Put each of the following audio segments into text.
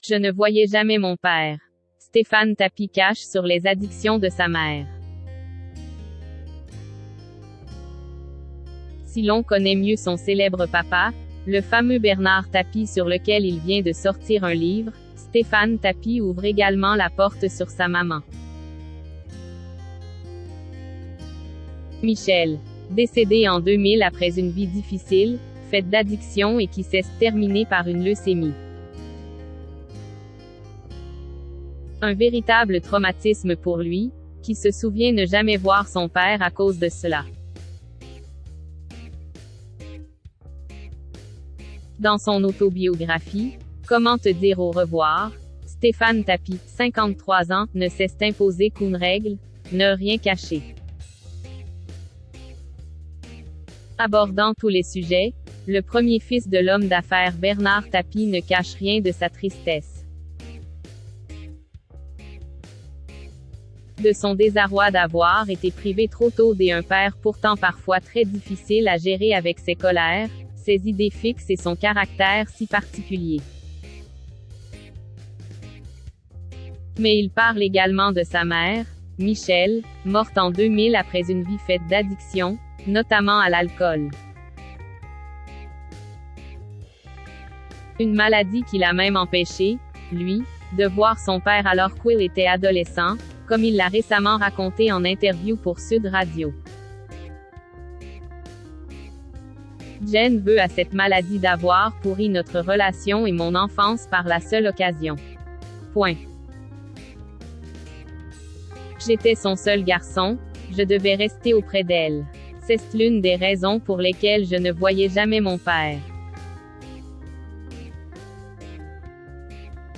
Je ne voyais jamais mon père. Stéphane Tapi cache sur les addictions de sa mère. Si l'on connaît mieux son célèbre papa, le fameux Bernard Tapie sur lequel il vient de sortir un livre, Stéphane Tapi ouvre également la porte sur sa maman. Michel, décédé en 2000 après une vie difficile, faite d'addiction et qui s'est terminée par une leucémie. Un véritable traumatisme pour lui, qui se souvient ne jamais voir son père à cause de cela. Dans son autobiographie, Comment te dire au revoir, Stéphane Tapi, 53 ans, ne s'est imposé qu'une règle, ne rien cacher. Abordant tous les sujets, le premier fils de l'homme d'affaires Bernard Tapie ne cache rien de sa tristesse. De son désarroi d'avoir été privé trop tôt d'un père pourtant parfois très difficile à gérer avec ses colères, ses idées fixes et son caractère si particulier. Mais il parle également de sa mère, Michel, morte en 2000 après une vie faite d'addiction, notamment à l'alcool. Une maladie qui l'a même empêché, lui, de voir son père alors qu'il était adolescent, comme il l'a récemment raconté en interview pour Sud Radio. Jen veut à cette maladie d'avoir pourri notre relation et mon enfance par la seule occasion. Point. J'étais son seul garçon, je devais rester auprès d'elle. C'est l'une des raisons pour lesquelles je ne voyais jamais mon père.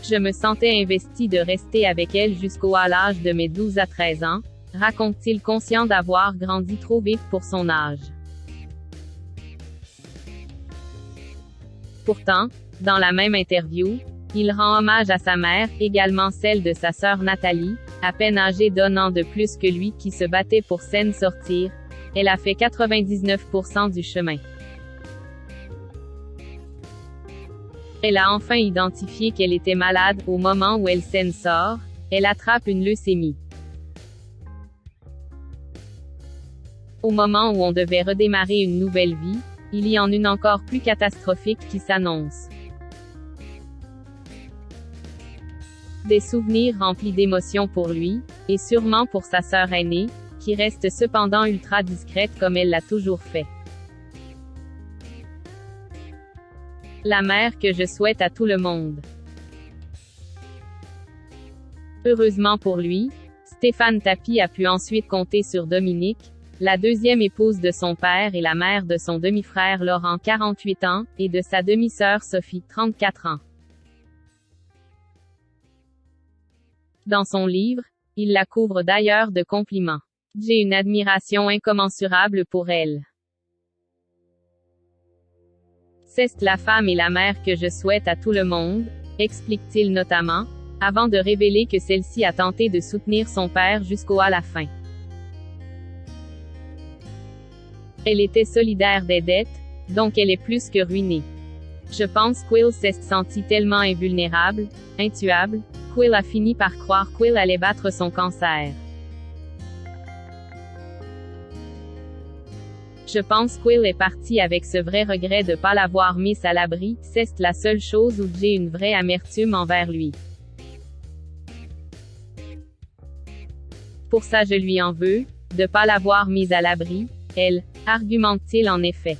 Je me sentais investi de rester avec elle à l'âge de mes 12 à 13 ans, raconte-t-il conscient d'avoir grandi trop vite pour son âge. Pourtant, dans la même interview, il rend hommage à sa mère, également celle de sa sœur Nathalie, à peine âgée d'un an de plus que lui qui se battait pour s'en sortir. Elle a fait 99% du chemin. Elle a enfin identifié qu'elle était malade, au moment où elle s'en sort, elle attrape une leucémie. Au moment où on devait redémarrer une nouvelle vie, il y en a une encore plus catastrophique qui s'annonce. Des souvenirs remplis d'émotions pour lui, et sûrement pour sa sœur aînée, qui reste cependant ultra discrète comme elle l'a toujours fait. La mère que je souhaite à tout le monde. Heureusement pour lui, Stéphane Tapi a pu ensuite compter sur Dominique, la deuxième épouse de son père et la mère de son demi-frère Laurent 48 ans, et de sa demi-sœur Sophie 34 ans. Dans son livre, il la couvre d'ailleurs de compliments. J'ai une admiration incommensurable pour elle. C'est la femme et la mère que je souhaite à tout le monde, explique-t-il notamment, avant de révéler que celle-ci a tenté de soutenir son père jusqu'à la fin. Elle était solidaire des dettes, donc elle est plus que ruinée. Je pense qu'elle s'est sentie tellement invulnérable, intuable, qu'elle a fini par croire qu'elle allait battre son cancer. Je pense qu'elle est partie avec ce vrai regret de ne pas l'avoir mise à l'abri, c'est la seule chose où j'ai une vraie amertume envers lui. Pour ça je lui en veux, de ne pas l'avoir mise à l'abri, elle, argumente-t-il en effet.